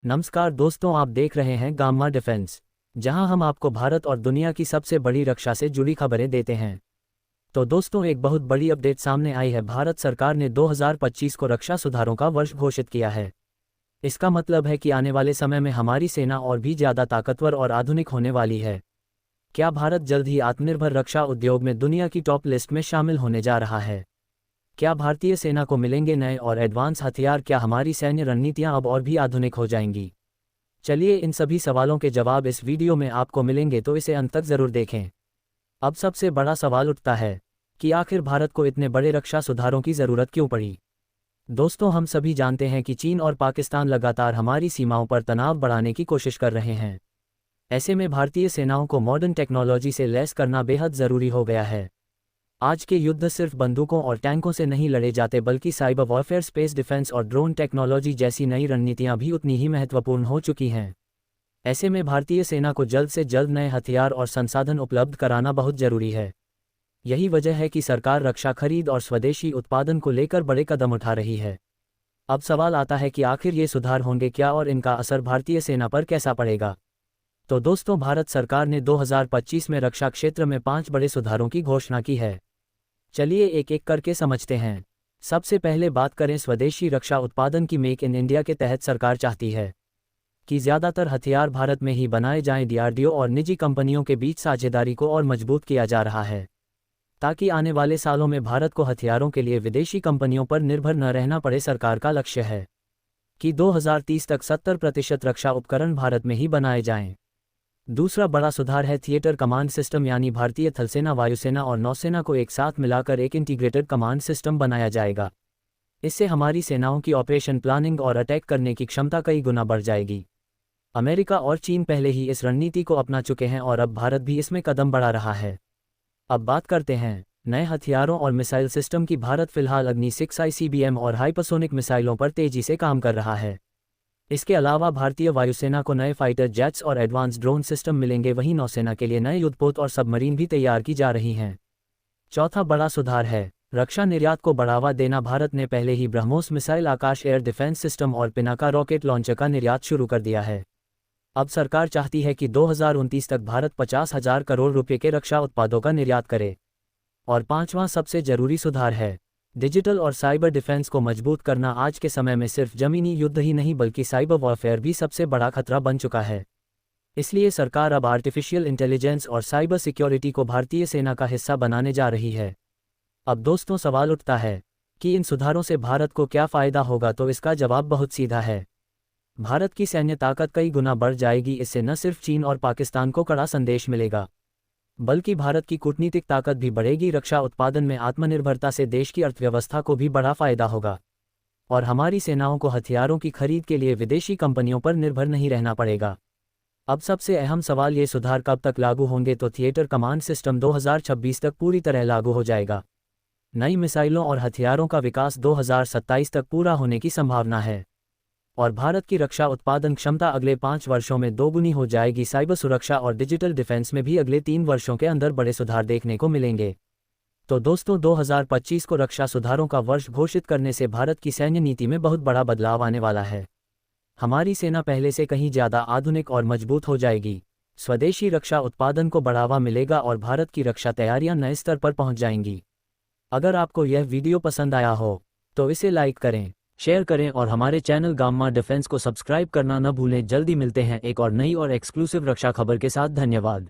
नमस्कार दोस्तों, आप देख रहे हैं गामा डिफेंस, जहां हम आपको भारत और दुनिया की सबसे बड़ी रक्षा से जुड़ी खबरें देते हैं। तो दोस्तों, एक बहुत बड़ी अपडेट सामने आई है। भारत सरकार ने 2025 को रक्षा सुधारों का वर्ष घोषित किया है। इसका मतलब है कि आने वाले समय में हमारी सेना और भी ज़्यादा ताकतवर और आधुनिक होने वाली है। क्या भारत जल्द ही आत्मनिर्भर रक्षा उद्योग में दुनिया की टॉप लिस्ट में शामिल होने जा रहा है? क्या भारतीय सेना को मिलेंगे नए और एडवांस हथियार? क्या हमारी सैन्य रणनीतियां अब और भी आधुनिक हो जाएंगी? चलिए, इन सभी सवालों के जवाब इस वीडियो में आपको मिलेंगे, तो इसे अंत तक ज़रूर देखें। अब सबसे बड़ा सवाल उठता है कि आखिर भारत को इतने बड़े रक्षा सुधारों की ज़रूरत क्यों पड़ी? दोस्तों, हम सभी जानते हैं कि चीन और पाकिस्तान लगातार हमारी सीमाओं पर तनाव बढ़ाने की कोशिश कर रहे हैं। ऐसे में भारतीय सेनाओं को मॉडर्न टेक्नोलॉजी से लैस करना बेहद ज़रूरी हो गया है। आज के युद्ध सिर्फ बंदूकों और टैंकों से नहीं लड़े जाते, बल्कि साइबर वॉरफेयर, स्पेस डिफेंस और ड्रोन टेक्नोलॉजी जैसी नई रणनीतियां भी उतनी ही महत्वपूर्ण हो चुकी हैं। ऐसे में भारतीय सेना को जल्द से जल्द नए हथियार और संसाधन उपलब्ध कराना बहुत जरूरी है। यही वजह है कि सरकार रक्षा खरीद और स्वदेशी उत्पादन को लेकर बड़े कदम उठा रही है। अब सवाल आता है कि आखिर ये सुधार होंगे क्या और इनका असर भारतीय सेना पर कैसा पड़ेगा? तो दोस्तों, भारत सरकार ने 2025 में रक्षा क्षेत्र में 5 बड़े सुधारों की घोषणा की है। चलिए एक एक करके समझते हैं। सबसे पहले बात करें स्वदेशी रक्षा उत्पादन की। मेक इन इंडिया के तहत सरकार चाहती है कि ज़्यादातर हथियार भारत में ही बनाए जाएं। डीआरडीओ और निजी कंपनियों के बीच साझेदारी को और मजबूत किया जा रहा है, ताकि आने वाले सालों में भारत को हथियारों के लिए विदेशी कंपनियों पर निर्भर न रहना पड़े। सरकार का लक्ष्य है कि 2030 तक 70% रक्षा उपकरण भारत में ही बनाए जाएं। दूसरा बड़ा सुधार है थिएटर कमांड सिस्टम, यानी भारतीय थलसेना, वायुसेना और नौसेना को एक साथ मिलाकर एक इंटीग्रेटेड कमांड सिस्टम बनाया जाएगा। इससे हमारी सेनाओं की ऑपरेशन प्लानिंग और अटैक करने की क्षमता कई गुना बढ़ जाएगी। अमेरिका और चीन पहले ही इस रणनीति को अपना चुके हैं और अब भारत भी इसमें कदम बढ़ा रहा है। अब बात करते हैं नए हथियारों और मिसाइल सिस्टम की। भारत फिलहाल अग्नि 6 ICBM और हाइपरसोनिक मिसाइलों पर तेजी से काम कर रहा है। इसके अलावा भारतीय वायुसेना को नए फाइटर जेट्स और एडवांस ड्रोन सिस्टम मिलेंगे। वहीं नौसेना के लिए नए युद्धपोत और सबमरीन भी तैयार की जा रही हैं। चौथा बड़ा सुधार है रक्षा निर्यात को बढ़ावा देना। भारत ने पहले ही ब्रह्मोस मिसाइल, आकाश एयर डिफेंस सिस्टम और पिनाका रॉकेट लॉन्चर का निर्यात शुरू कर दिया है। अब सरकार चाहती है कि 2029 तक भारत 50,000 करोड़ रुपये के रक्षा उत्पादों का निर्यात करे। और पांचवां सबसे जरूरी सुधार है डिजिटल और साइबर डिफेंस को मजबूत करना। आज के समय में सिर्फ जमीनी युद्ध ही नहीं, बल्कि साइबर वॉरफेयर भी सबसे बड़ा खतरा बन चुका है। इसलिए सरकार अब आर्टिफिशियल इंटेलिजेंस और साइबर सिक्योरिटी को भारतीय सेना का हिस्सा बनाने जा रही है। अब दोस्तों, सवाल उठता है कि इन सुधारों से भारत को क्या फ़ायदा होगा? तो इसका जवाब बहुत सीधा है। भारत की सैन्य ताकत कई गुना बढ़ जाएगी। इससे न सिर्फ चीन और पाकिस्तान को कड़ा संदेश मिलेगा, बल्कि भारत की कूटनीतिक ताकत भी बढ़ेगी। रक्षा उत्पादन में आत्मनिर्भरता से देश की अर्थव्यवस्था को भी बड़ा फायदा होगा और हमारी सेनाओं को हथियारों की खरीद के लिए विदेशी कंपनियों पर निर्भर नहीं रहना पड़ेगा। अब सबसे अहम सवाल, ये सुधार कब तक लागू होंगे? तो थिएटर कमांड सिस्टम 2026 तक पूरी तरह लागू हो जाएगा। नई मिसाइलों और हथियारों का विकास 2027 तक पूरा होने की संभावना है और भारत की रक्षा उत्पादन क्षमता अगले 5 वर्षों में दोगुनी हो जाएगी। साइबर सुरक्षा और डिजिटल डिफेंस में भी अगले 3 वर्षों के अंदर बड़े सुधार देखने को मिलेंगे। तो दोस्तों, 2025 को रक्षा सुधारों का वर्ष घोषित करने से भारत की सैन्य नीति में बहुत बड़ा बदलाव आने वाला है। हमारी सेना पहले से कहीं ज़्यादा आधुनिक और मजबूत हो जाएगी। स्वदेशी रक्षा उत्पादन को बढ़ावा मिलेगा और भारत की रक्षा तैयारियां नए स्तर पर पहुंच जाएंगी। अगर आपको यह वीडियो पसंद आया हो तो इसे लाइक करें, शेयर करें और हमारे चैनल गामा डिफेंस को सब्सक्राइब करना न भूलें। जल्दी मिलते हैं एक और नई और एक्सक्लूसिव रक्षा खबर के साथ। धन्यवाद।